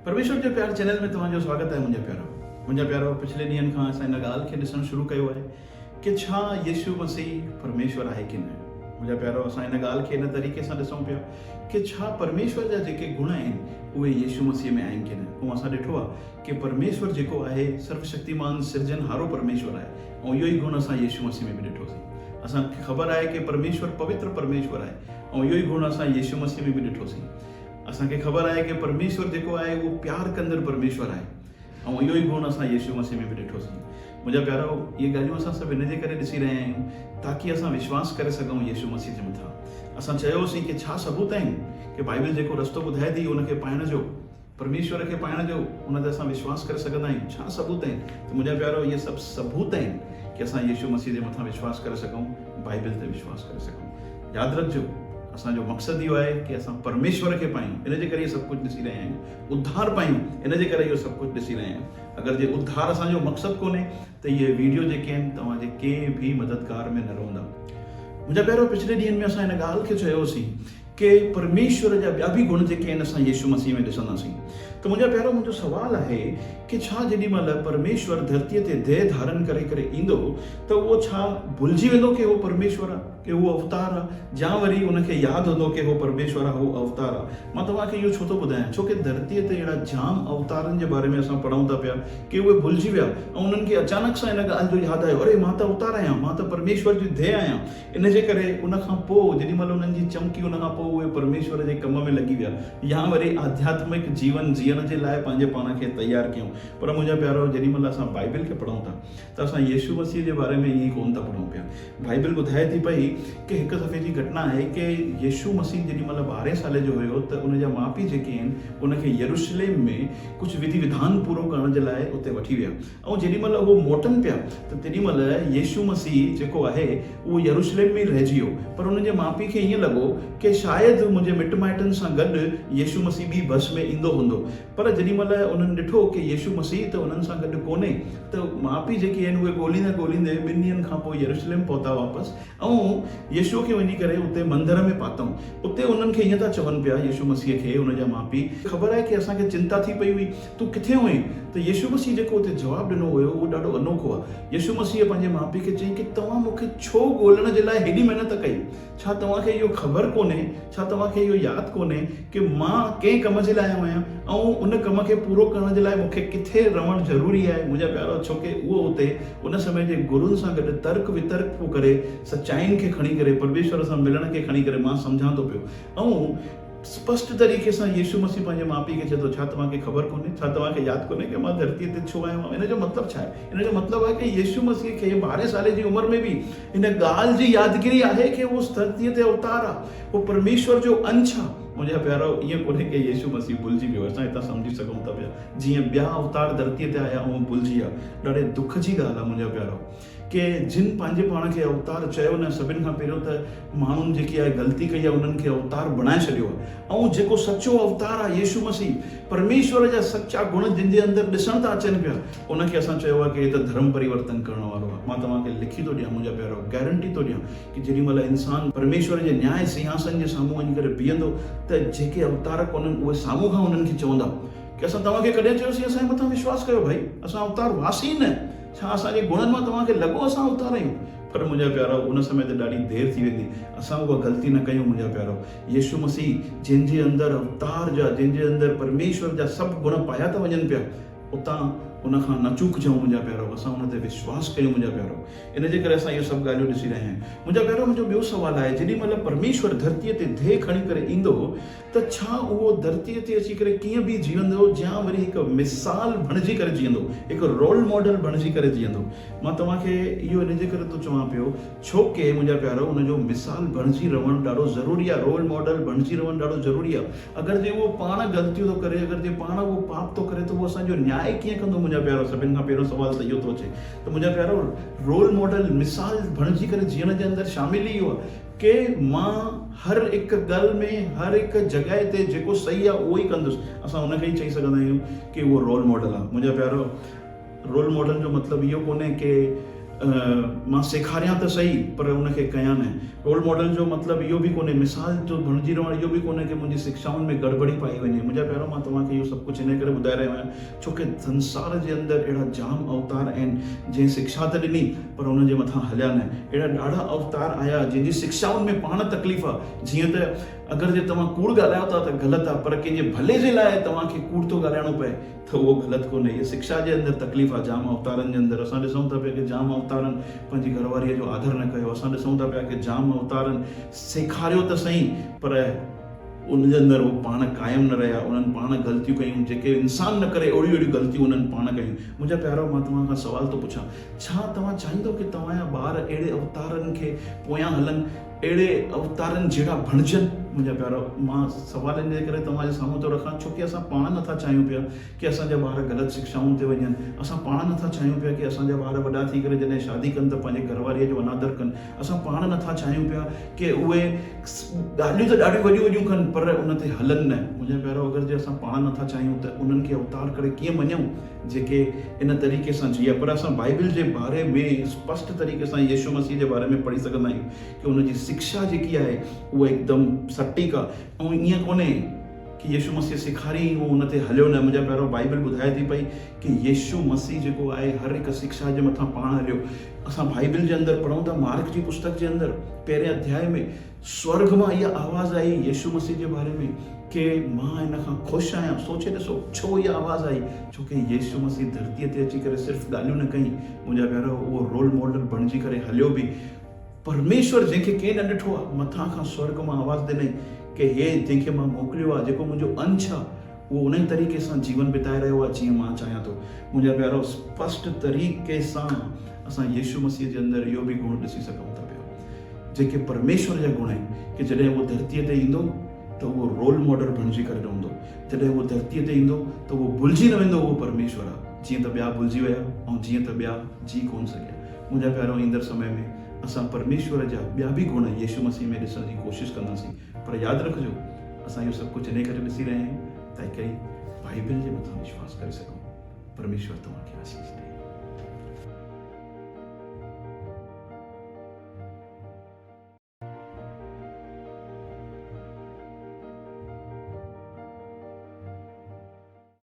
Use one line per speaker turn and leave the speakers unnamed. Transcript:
परमेश्वर के प्यार चैनल में तव्हांजो स्वागत है मुंहिंजा प्यारो। पिछले ॾींहंनि खां असां हिन ॻाल्हि खे ॾिसणु शुरू कयो आहे कि छा यीशु मसीह परमेश्वर आहे कि न। मुंहिंजा प्यारो, असां हिन ॻाल्हि खे इन तरीक़े सां ॾिसूं पिया कि छा परमेश्वर जा जेके गुण आहिनि उहे यीशु मसीह में आहिनि कि न। ऐं असां ॾिठो आहे कि परमेश्वर जेको आहे सर्वशक्तिमान सिर्जनहारो परमेश्वर आहे, ऐं इहो ई गुण असां यीशु मसीह में बि ॾिठोसीं। असांखे ख़बर आहे कि परमेश्वर पवित्र परमेश्वर आहे, ऐं इहो ई गुण असां यीशु मसीह में बि ॾिठोसीं। असांखे ख़बर आहे कि परमेश्वर जेको आहे उहो प्यार कंदड़ परमेश्वर आहे, ऐं इहो ई गुण असां यीशु मसीह में बि ॾिठोसीं। मुंहिंजा प्यारो, इहे ॻाल्हियूं असां सभु इन जे करे ॾिसी रहिया आहियूं ताकी असां विश्वास करे सघूं यीशु मसीह जे मथां। असां चयोसीं कि छा सबूत आहिनि कि बाइबल जेको रस्तो ॿुधाए थी उनखे पाइण जो, परमेश्वर खे पाइण जो, उन ते असां विश्वास करे सघंदा आहियूं। छा सबूत आहिनि? त मुंहिंजा प्यारो, इहे सभु सबूत आहिनि कि असां यीशु मसीह जे मथां विश्वास करे सघूं, बाइबल ते विश्वास करे सघूं। यादि रखिजो, असांजो मक़सदु इहो आहे कि असां परमेश्वर खे पायूं, इन जे करे इहो सभु कुझु ॾिसी रहिया आहियूं। उद्धार पायूं, इन जे करे इहो सभु कुझु ॾिसी रहिया आहियूं। अगरि जे उद्धार असांजो मक़सदु कोन्हे त इहे वीडियो जेके आहिनि तव्हांजे कंहिं बि मददगार में न रहंदा। मुंहिंजा प्यारो, पिछले ॾींहंनि में असां हिन ॻाल्हि खे चयोसीं कि परमेश्वर जा ॿिया बि गुण जेके आहिनि असां यीशु मसीह में ॾिसंदासीं। त मुंहिंजा प्यारो, मुंहिंजो सुवालु आहे कि छा जेॾी महिल परमेश्वर धरतीअ ते देह धारण करे करे ईंदो त उहो छा भुलिजी वेंदो कि उहो परमेश्वर आहे, कि उहो अवतार आहे, या वरी उनखे यादि हूंदो कि उहो परमेश्वर आहे, उहो अवतार आहे। मां तव्हांखे इहो छो थो ॿुधायां, छो कि धरतीअ ते अहिड़ा जाम अवतारनि जे बारे में असां पढ़ूं था पिया कि उहे भुलिजी विया ऐं उन्हनि खे अचानक सां इन ॻाल्हि जो यादि आयो, अरे मां त अवतार आहियां, मां त परमेश्वर जी देह आहियां। इन जे करे उन खां पोइ जेॾी महिल उन्हनि जी चमकी, उन खां पोइ उहे परमेश्वर जे कम में लॻी विया, या वरी आध्यात्मिक जीवन जीअण जे लाइ पंहिंजे पाण खे तयारु कयूं। पर मुंहिंजा प्यारो, जेॾी महिल असां बाइबल खे पढ़ूं था त असां यीशु मसीह जे बारे में ईअं कोन था पढ़ूं पिया। बाइबल ॿुधाए थी पई कि हिकु दफ़े जी घटना आहे कि यीशु मसीह जेॾी महिल 12 साल जो हुयो त उनजा माउ पीउ जेके आहिनि उनखे यरूशलेम में कुझु विधि विधान पूरो करण जे लाइ उते वठी विया। ऐं जेॾी महिल उहो मोटनि पिया त तेॾी महिल यीशु मसीह जेको आहे उहो यरूशलेम में रहिजी वियो। पर उनजे माउ पीउ खे ईअं लॻो कि शायदि मुंहिंजे मिट माइटनि सां गॾु यीशु मसीह बि बस में ईंदो हूंदो। पर जेॾी महिल उन्हनि ॾिठो कि यीशु मसीह त उन्हनि सां गॾु कोन्हे त माउ पीउ जेके आहिनि उहे ॻोल्हींदे ॻोल्हींदे 2 ॾींहंनि खां पोइ यरूशलेम पहुता वापसि, ऐं यीशु खे वञी करे उते मंदर में पातऊं। उते उन्हनि खे ईअं था चवनि पिया यीशु मसीह खे, उनजा माउ पीउ, ख़बर आहे कि असांखे चिंता थी पई हुई, तूं किथे हुई? त यीशु मसीह जेको उते जवाबु ॾिनो हुयो उहो ॾाढो अनोखो आहे। यीशु मसीह पंहिंजे माउ पीउ खे चयईं कि तव्हां मूंखे छो ॻोल्हण जे लाइ हेॾी महिनत कई? छा तव्हांखे इहो ख़बर कोन्हे, छा तव्हांखे इहो यादि कोन्हे कि मां कंहिं कम जे लाइ आयो आहियां ऐं उन कम खे पूरो करण जे लाइ मूंखे किथे रहणु ज़रूरी आहे? मुंहिंजा प्यारो, छो कि उहो उते उन समय जे गुरुनि सां गॾु तर्क वितर्क पियो करे, सचाइनि खे खणी करे, परमेश्वर सां मिलण खे खणी करे, मां सम्झां थो पियो। ऐं स्पष्ट तरीक़े सां यीशु मसीह पंहिंजे माउ पीउ खे चए थो, छा तव्हांखे ख़बर कोन्हे, छा तव्हांखे यादि कोन्हे कि मां धरतीअ ते छो आयो आहियां? इन जो मतिलबु छा आहे? इन जो मतिलबु आहे कि यीशु मसीह खे 12 साल जी उमिरि में बि इन ॻाल्हि जी यादगिरी आहे कि उहो धरतीअ ते अवतार आहे, उहो परमेश्वर जो अंश आहे। मुंहिंजा प्यारो, ईअं कोन्हे कि यीशु मसीह भुलिजी वियो। असां हितां सम्झी सघूं था पिया जीअं ॿिया अवतार धरतीअ ते आया ऐं भुलिजी विया। ॾाढे दुख जी ॻाल्हि आहे मुंहिंजा प्यारो कि जिन पंहिंजे पाण खे अवतार चयो न, सभिनि खां पहिरियों त माण्हुनि जेकी आहे ग़लती कई आहे, उन्हनि खे अवतार बणाए छॾियो आहे। ऐं जेको सचो अवतार आहे यीशु मसीह, परमेश्वर जा सचा गुण जिन जे अंदरि ॾिसण था अचनि पिया, उनखे असां चयो आहे कि हे त धर्म परिवर्तन करण वारो आहे। मां तव्हांखे लिखी थो ॾियां मुंहिंजा प्यारो, गारंटी थो ॾियां कि जेॾी महिल इंसानु परमेश्वर जे न्याय सिंहासन जे साम्हूं वञी करे बीहंदो त जेके अवतार कोन्हनि उहे साम्हूं खां उन्हनि खे चवंदा कि असां तव्हांखे कॾहिं चयोसीं असांजे मथां विश्वास कयो भाई, असां अवतार वासी न? छा असांजे गुणनि मां तव्हांखे लॻो असां अवतार आहियूं? पर मुंहिंजा प्यारो, उन समय ते ॾाढी देरि थी वेंदी। असां उहा ग़लती न कयूं मुंहिंजा प्यारो। यीशु मसीह जंहिंजे अंदरि अवतार जा, जंहिंजे अंदरि परमेश्वर जा सभु गुण पाया था वञनि पिया, उतां उन खां न चूकजूं मुंहिंजा प्यारो, असां उन ते विश्वास कयूं मुंहिंजा प्यारो। इन जे करे असां इहे सभु ॻाल्हियूं ॾिसी रहिया आहियूं। मुंहिंजा प्यारो, मुंहिंजो ॿियो सुवालु आहे, जेॾी महिल परमेश्वर धरतीअ ते देह खणी करे ईंदो त छा उहो धरतीअ ते अची करे कीअं बि जीवंदो, या वरी हिकु मिसाल बणिजी करे जीअंदो, हिकु रोल मॉडल बणिजी करे जीअंदो? मां तव्हांखे इहो इन जे करे थो चवां पियो छो कि मुंहिंजा प्यारो, उनजो मिसाल बणिजी रहणु ॾाढो ज़रूरी आहे, रोल मॉडल बणिजी रहणु ॾाढो ज़रूरी आहे। अगरि जे उहो पाण ग़लतियूं थो करे, अगरि जे पाण उहो पाप थो करे, त उहो असांजो न्याय कीअं कंदो? मुंहिंजा प्यारो, सभिनि खां पहिरियों सुवाल त इहो थो अचे। त मुंहिंजा प्यारो, रोल मॉडल मिसाल बणिजी करे जीअण जे अंदरि शामिल ई इहो आहे कि मां हर हिकु ॻाल्हि में, हर हिकु जॻह ते जेको सही आहे उहो ई कंदुसि। असां हुनखे ई चई सघंदा आहियूं कि उहो रोल मॉडल आहे। मुंहिंजा प्यारो, रोल मॉडल जो मतिलबु इहो कोन्हे कि मां सेखारियां त सही पर उनखे कयां न। रोल मॉडल जो मतिलबु इहो बि कोन्हे, मिसाल जो बणिजी रहणु इहो बि कोन्हे कि मुंहिंजी शिक्षाउनि में गड़बड़ी पाई वञे। मुंहिंजा पहिरियों मां तव्हांखे इहो सभु कुझु इन करे ॿुधाए रहियो आहियां छो कि संसार जे अंदरि अहिड़ा जाम अवतार आहिनि जंहिं शिक्षा त ॾिनी पर उन जे मथां हलिया न। अहिड़ा ॾाढा अवतार आया जंहिंजी शिक्षाउनि में पाण तकलीफ़ आहे। जीअं त अगरि जे तव्हां कूड़ ॻाल्हायो था त ग़लति आहे, पर कंहिंजे भले जे लाइ तव्हांखे कूड़ थो ॻाल्हाइणो पए त उहो ग़लति कोन्हे। इहा शिक्षा जे अंदरि तकलीफ़ आहे जाम अवतारनि जे अंदरि। असां ॾिसूं था पिया कि जाम अवतारनि पंहिंजी घरवारीअ जो आदर न कयो। असां ॾिसूं था पिया कि जाम अवतारनि सेखारियो त सही पर उनजे अंदरि उहो पाण क़ाइमु न रहिया, उन्हनि पाण ग़लतियूं कयूं जेके इंसान न करे, अहिड़ियूं अहिड़ियूं ग़लतियूं उन्हनि पाण कयूं। मुंहिंजा प्यारो, मां तव्हां खां सवाल थो पुछां, छा तव्हां चाहींदो कि तव्हांजा ॿार अहिड़े अवतारनि खे पोयां हलनि, अहिड़े अवतारनि जहिड़ा बणिजनि? मुंहिंजा प्यारो, मां सवाल इन करे तव्हांजे साम्हूं थो रखां छो कि असां पाण नथा चाहियूं पिया कि असांजा ॿार ग़लति शिक्षाउनि ते वञनि। असां पाण नथा चाहियूं पिया कि असांजा ॿार वॾा थी करे जॾहिं शादी कनि त पंहिंजे घरवारीअ जो अनादर कनि। असां पाण नथा चाहियूं पिया कि उहे ॻाल्हियूं त ॾाढियूं वॾियूं वॾियूं कनि पर उन ते हलनि न। मुंहिंजा प्यारो, अगरि जे असां पाण नथा चाहियूं त उन्हनि खे अवतार करे कीअं मञूं जेके इन तरीक़े सां जिया? पर असां बाइबल जे बारे में स्पष्ट तरीक़े सां यीशु मसीह जे बारे में पढ़ी सघंदा आहियूं कि उनजी शिक्षा जेकी आहे उहा हिकदमि सटीक आहे। ऐं ईअं कोन्हे कि यीशु मसीह सेखारी उहो उन ते हलियो न। मुंहिंजा पहिरियों बाइबल ॿुधाए थी पई कि यीशु मसीह जेको आहे हर हिकु शिक्षा जे मथां पाण हलियो। असां बाइबल जे अंदरि पढ़ूं था, मार्क जी पुस्तक जे अंदरि पहिरें अध्याय में स्वर्ग मां इहा आवाज़ आई यीशु मसीह जे बारे में कि मां हिन खां ख़ुशि आहियां। सोचे ॾिसो छो इहा आवाज़ आई? छो कि यीशु मसीह धरतीअ ते अची करे सिर्फ़ु ॻाल्हियूं न कई, मुंहिंजा पहिरियों उहो रोल मॉडल बणिजी करे हलियो बि। परमेश्वर जंहिंखे केर न ॾिठो आहे, मथां खां स्वर्ग मां आवाज़ ॾिनई कि हे जंहिंखे मां मोकिलियो आहे, जेको मुंहिंजो अंश आहे, उहो उन ई तरीक़े सां जीवन बिताए रहियो आहे जीअं मां चाहियां थो। मुंहिंजा प्यारो, स्पष्ट तरीक़े सां असां यीशु मसीह जे अंदरि इहो बि गुण ॾिसी सघूं था पिया जेके परमेश्वर जा गुण आहिनि कि जॾहिं उहो धरतीअ ते ईंदो त उहो रोल मॉडल बणिजी करे रहंदो। जॾहिं उहो धरतीअ ते ईंदो त उहो भुलिजी न वेंदो उहो परमेश्वर आहे, जीअं त ॿिया भुलिजी विया ऐं जीअं त ॿिया जी कोन सघिया। मुंहिंजा प्यारो, ईंदड़ समय में असां परमेश्वर जा ॿिया बि गुण यीशु मसीह में ॾिसण जी कोशिशि कंदासीं। पर यादि रखिजो, असां इहो सभु कुझु इन करे ॾिसी रहिया आहियूं ताकि बाइबल जे मथां विश्वास करे सघूं। परमेश्वर तव्हांखे आशीष ॾे।